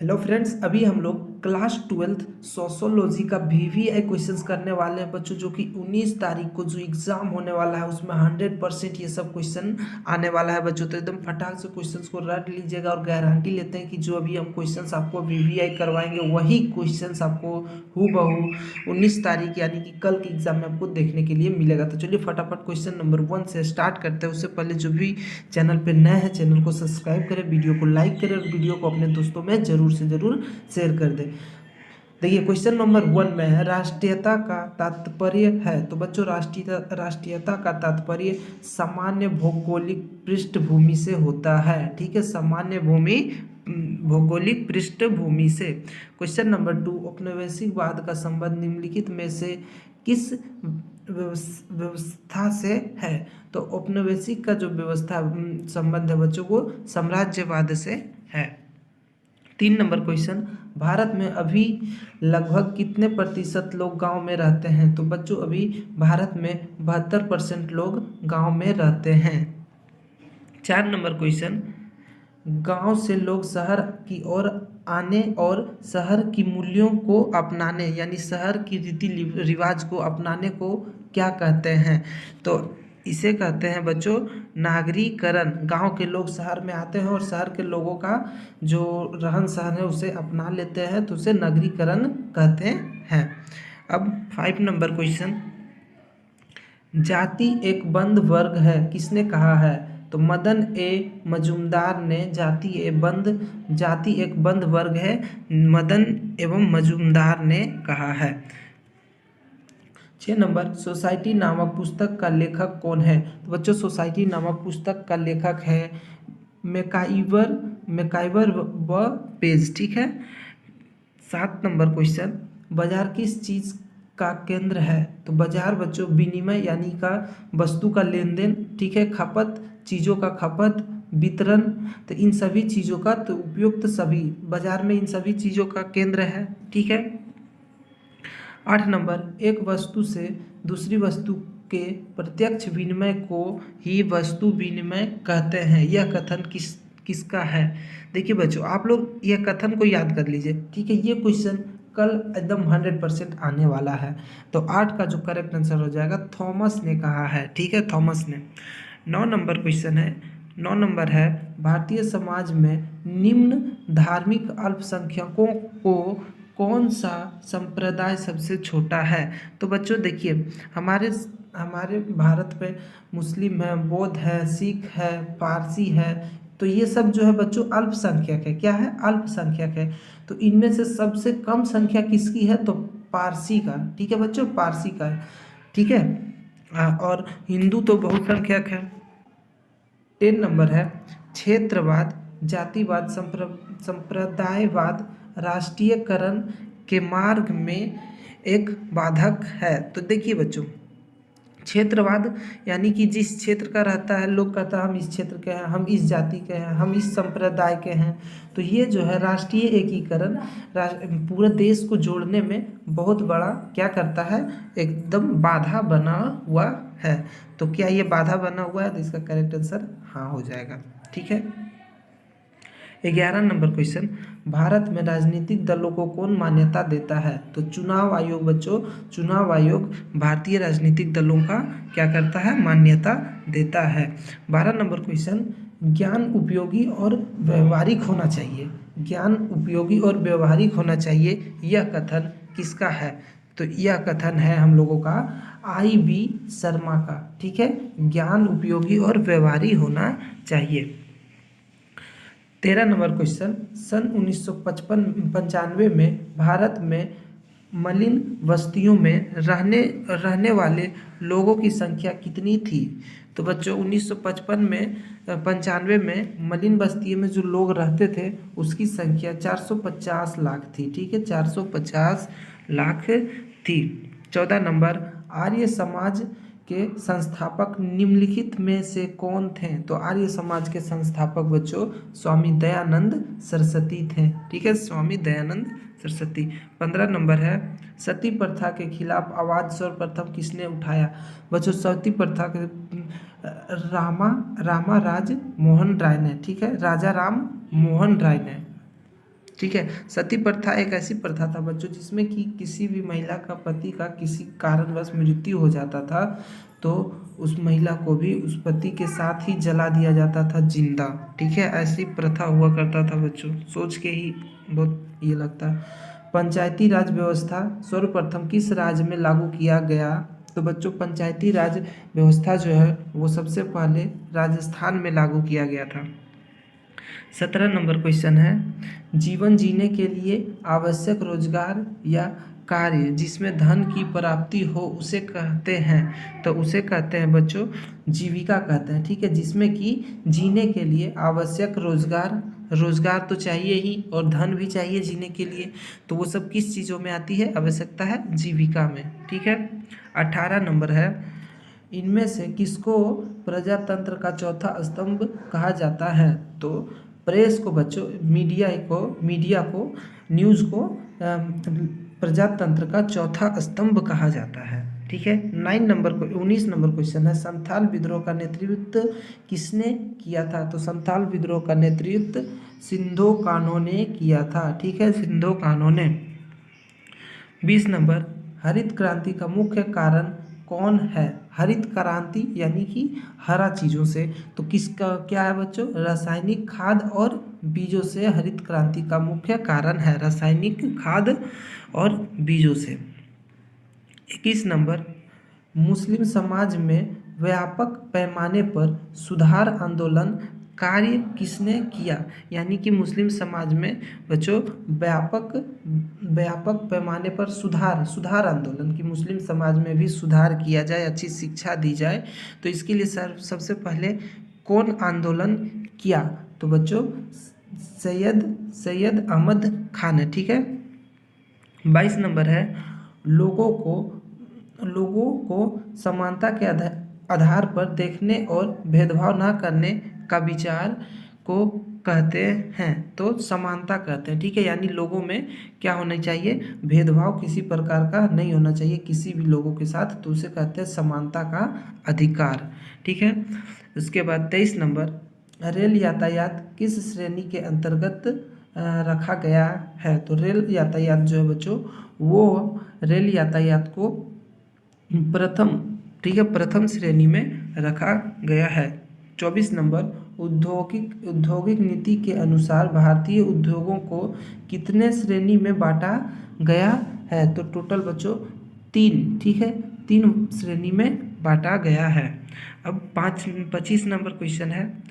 Hello friends, अभी हम लोग क्लास 12th सोशोलॉजी का वीवीआई क्वेश्चंस करने वाले हैं बच्चों, जो कि 19 तारीख को जो एग्जाम होने वाला है उसमें 100% ये सब क्वेश्चन आने वाला है बच्चों। तो एकदम फटाक से क्वेश्चंस को रट लीजिएगा और गारंटी लेते हैं कि जो अभी हम क्वेश्चंस आपको वीवीआई करवाएंगे वही क्वेश्चंस आपको हूबहू 19 तारीख यानी कि कल के एग्जाम में आपको देखने के लिए मिलेगा। तो चलिए फटाफट क्वेश्चन नंबर 1 से स्टार्ट करते हैं। उससे पहले जो भी चैनल पे नए हैं चैनल को सब्सक्राइब करें, वीडियो को लाइक करें और वीडियो को अपने दोस्तों में जरूर से जरूर शेयर कर दें। देखिए क्वेश्चन नंबर 1 में है राष्ट्रीयता का तात्पर्य है। तो बच्चों राष्ट्रीयता का तात्पर्य सामान्य भौगोलिक पृष्ठभूमि से होता है। ठीक है, सामान्य भौगोलिक पृष्ठभूमि से। क्वेश्चन नंबर 2, औपनिवेशिकवाद का संबंध निम्नलिखित में से किस व्यवस्था से है। तो औपनिवेशिक का जो व्यवस्था संबंध है बच्चों वो साम्राज्यवाद से है। 3 नंबर क्वेश्चन, भारत में अभी लगभग कितने प्रतिशत लोग गांव में रहते हैं। तो बच्चों अभी भारत में 72% लोग गांव में रहते हैं। 4 नंबर क्वेश्चन, गांव से लोग शहर की ओर आने और शहर की मूल्यों को अपनाने यानी शहर की रीति रिवाज को अपनाने को क्या कहते हैं। तो इसे कहते हैं बच्चों नागरीकरण। गांव के लोग शहर में आते हैं और शहर के लोगों का जो रहन सहन है उसे अपना लेते हैं, तो उसे नगरीकरण कहते हैं। अब 5 नंबर क्वेश्चन, जाति एक बंद वर्ग है किसने कहा है। तो मदन ए मजूमदार ने जाति एक बंद वर्ग है, मदन एवं मजूमदार ने कहा है। 6 नंबर, सोसाइटी नामक पुस्तक का लेखक कौन है। तो बच्चों सोसाइटी नामक पुस्तक का लेखक है मैकाइवर व पेज। ठीक है। 7 नंबर क्वेश्चन, बाजार किस चीज का केंद्र है। तो बाजार बच्चों विनिमय यानी का वस्तु का लेन देन, ठीक है, खपत, चीज़ों का खपत, वितरण, तो इन सभी चीज़ों का तो उपयुक्त सभी बाजार में इन सभी चीज़ों का केंद्र है। ठीक है। 8 नंबर, एक वस्तु से दूसरी वस्तु के प्रत्यक्ष विनिमय को ही वस्तु विनिमय कहते हैं। यह कथन किसका है। देखिए बच्चों आप लोग यह कथन को याद कर लीजिए। ठीक है, ये क्वेश्चन कल एकदम 100% आने वाला है। तो 8 का जो करेक्ट आंसर हो जाएगा थॉमस ने कहा है। ठीक है, थॉमस ने। 9 नंबर क्वेश्चन है, 9 नंबर है भारतीय समाज में निम्न धार्मिक अल्पसंख्यकों को कौन सा संप्रदाय सबसे छोटा है। तो बच्चों देखिए हमारे हमारे भारत में मुस्लिम है, बौद्ध है, सिख है, पारसी है, तो ये सब जो है बच्चों अल्पसंख्यक है। क्या है, अल्पसंख्यक है। तो इनमें से सबसे कम संख्या किसकी है, तो पारसी का। ठीक है बच्चों, पारसी का है। ठीक है। और हिंदू तो बहुसंख्यक है। 10 नंबर है क्षेत्रवाद, जातिवाद, संप्रदायवाद राष्ट्रीयकरण के मार्ग में एक बाधक है। तो देखिए बच्चों क्षेत्रवाद यानी कि जिस क्षेत्र का रहता है लोग कहता है हम इस क्षेत्र के हैं, हम इस जाति के हैं, हम इस संप्रदाय के हैं। तो ये जो है राष्ट्रीय एकीकरण पूरे देश को जोड़ने में बहुत बड़ा क्या करता है, एकदम बाधा बना हुआ है। तो क्या ये बाधा बना हुआ है, तो इसका करेक्ट आंसर हाँ हो जाएगा। ठीक है। 11 नंबर क्वेश्चन, भारत में राजनीतिक दलों को कौन मान्यता देता है। तो चुनाव आयोग बच्चों, चुनाव आयोग भारतीय राजनीतिक दलों का क्या करता है, मान्यता देता है। 12 नंबर क्वेश्चन, ज्ञान उपयोगी और व्यवहारिक होना चाहिए, ज्ञान उपयोगी और व्यवहारिक होना चाहिए, यह कथन किसका है। तो यह कथन है हम लोगों का IB शर्मा का। ठीक है, ज्ञान उपयोगी और व्यवहारिक होना चाहिए। 13 नंबर क्वेश्चन, सन 1995 में भारत में मलिन बस्तियों में रहने वाले लोगों की संख्या कितनी थी। तो बच्चों 1955 में 95 में मलिन बस्तियों में जो लोग रहते थे उसकी संख्या 450 लाख थी। ठीक है, 450 लाख थी। 14 नंबर, आर्य समाज के संस्थापक निम्नलिखित में से कौन थे। तो आर्य समाज के संस्थापक बच्चों स्वामी दयानंद सरस्वती थे। ठीक है, स्वामी दयानंद सरस्वती। 15 नंबर है सती प्रथा के खिलाफ आवाज सर्वप्रथम किसने उठाया। बच्चों सती प्रथा के रामा राज मोहन राय ने। ठीक है, राजा राम मोहन राय ने। ठीक है। सती प्रथा एक ऐसी प्रथा था बच्चों जिसमें कि किसी भी महिला का पति का किसी कारणवश मृत्यु हो जाता था तो उस महिला को भी उस पति के साथ ही जला दिया जाता था जिंदा। ठीक है, ऐसी प्रथा हुआ करता था बच्चों, सोच के ही बहुत ये लगता है। पंचायती राज व्यवस्था सर्वप्रथम किस राज्य में लागू किया गया? तो बच्चों पंचायती राज व्यवस्था जो है वो सबसे पहले राजस्थान में लागू किया गया था। 17 नंबर क्वेश्चन है, जीवन जीने के लिए आवश्यक रोजगार या कार्य जिसमें धन की प्राप्ति हो उसे कहते हैं? तो उसे कहते हैं बच्चों जीविका कहते हैं। ठीक है, जिसमें कि जीने के लिए आवश्यक रोजगार तो चाहिए ही और धन भी चाहिए जीने के लिए, तो वो सब किस चीज़ों में आती है? आवश्यकता है जीविका में। ठीक है। 18 नंबर है, इनमें से किसको प्रजातंत्र का चौथा स्तंभ कहा जाता है? तो प्रेस को बच्चों, मीडिया को न्यूज़ को प्रजातंत्र का चौथा स्तंभ कहा जाता है। ठीक है। 19 नंबर क्वेश्चन है, संथाल विद्रोह का नेतृत्व किसने किया था? तो संथाल विद्रोह का नेतृत्व सिंधो कान्हो ने किया था। ठीक है, सिंधो कान्हो ने। 20 नंबर, हरित क्रांति का मुख्य कारण कौन है? हरित क्रांति यानी कि हरा चीज़ों से, तो किसका क्या है बच्चों? रासायनिक खाद और बीजों से हरित क्रांति का मुख्य कारण है, रासायनिक खाद और बीजों से। 21 नंबर, मुस्लिम समाज में व्यापक पैमाने पर सुधार आंदोलन कार्य किसने किया? यानी कि मुस्लिम समाज में बच्चों व्यापक पैमाने पर सुधार आंदोलन, कि मुस्लिम समाज में भी सुधार किया जाए, अच्छी शिक्षा दी जाए, तो इसके लिए सबसे पहले कौन आंदोलन किया? तो बच्चों सैयद अहमद खान है। ठीक है। 22 नंबर है, लोगों को समानता के आधार पर देखने और भेदभाव ना करने का विचार को कहते हैं? तो समानता कहते हैं। ठीक है, यानी लोगों में क्या होना चाहिए? भेदभाव किसी प्रकार का नहीं होना चाहिए किसी भी लोगों के साथ, तो उसे कहते हैं समानता का अधिकार। ठीक है। उसके बाद 23 नंबर, रेल यातायात किस श्रेणी के अंतर्गत रखा गया है? तो रेल यातायात जो है बच्चों वो रेल यातायात को प्रथम श्रेणी में रखा गया है। 24 नंबर, औद्योगिक नीति के अनुसार भारतीय उद्योगों को कितने श्रेणी में बांटा गया है? तो टोटल बच्चों 3। ठीक है, 3 श्रेणी में बांटा गया है। अब 25 नंबर क्वेश्चन है,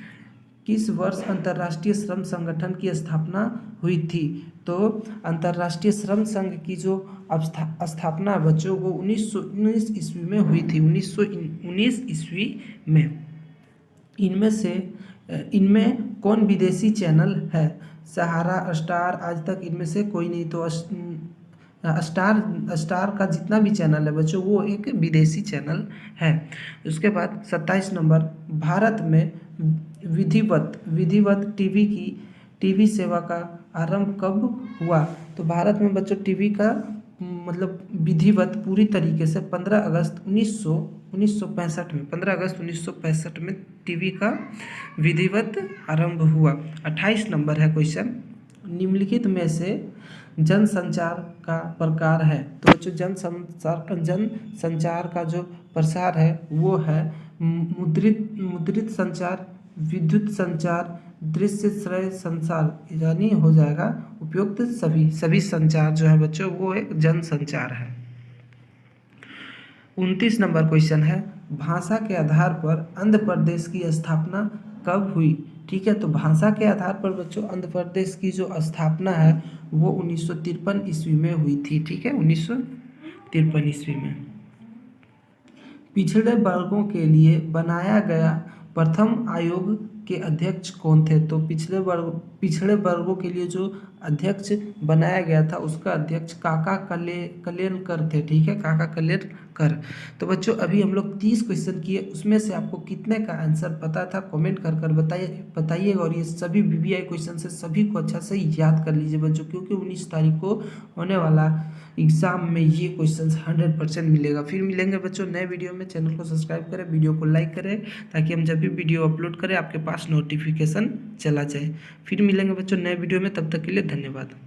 किस वर्ष अंतर्राष्ट्रीय श्रम संगठन की स्थापना हुई थी? तो अंतर्राष्ट्रीय श्रम संघ की जो स्थापना बच्चों वो 1919 ईस्वी में हुई थी। 1919 ईस्वी में। इनमें कौन विदेशी चैनल है? सहारा, स्टार, आज तक, इनमें से कोई नहीं। तो स्टार का जितना भी चैनल है बच्चों वो एक विदेशी चैनल है। उसके बाद 27 नंबर, भारत में विधिवत टीवी सेवा का आरंभ कब हुआ? तो भारत में बच्चों टीवी का मतलब विधिवत पूरी तरीके से 15 अगस्त 1965 में टीवी का विधिवत आरंभ हुआ। 28 नंबर है क्वेश्चन, निम्नलिखित में से जनसंचार का प्रकार है? तो बच्चों जनसंचार का जो प्रसार है वो है मुद्रित संचार, विद्युत संचार, दृश्य श्रव्य संचार, यानी हो जाएगा उपयुक्त सभी संचार जो है बच्चों वो एक जनसंचार है। 29 नंबर क्वेश्चन है, भाषा के आधार पर आंध्र प्रदेश की स्थापना कब हुई? ठीक है, तो भाषा के आधार पर बच्चों आंध्र प्रदेश की जो स्थापना है वो 1953 ईस्वी में हुई थी। ठीक है, 1953 ईस्वी में। पिछड़े वर्गों के लिए बनाया गया प्रथम आयोग के अध्यक्ष कौन थे? तो पिछड़े वर्गों के लिए जो अध्यक्ष बनाया गया था उसका अध्यक्ष काका कलेलकर थे। ठीक है, काका कलेलकर। तो बच्चों अभी हम लोग 30 क्वेश्चन किए, उसमें से आपको कितने का आंसर पता था कमेंट कर बताइएगा। और ये सभी वीवीआई क्वेश्चन से सभी को अच्छा से याद कर लीजिए बच्चों, क्योंकि 19 तारीख को होने वाला एग्जाम में ये क्वेश्चंस 100% मिलेगा। फिर मिलेंगे बच्चों नए वीडियो में। चैनल को सब्सक्राइब करें, वीडियो को लाइक करें, ताकि हम जब भी वीडियो अपलोड करें आपके पास नोटिफिकेशन चला जाए। फिर मिलेंगे। मिलेंगे बच्चों नए वीडियो में, तब तक के लिए धन्यवाद।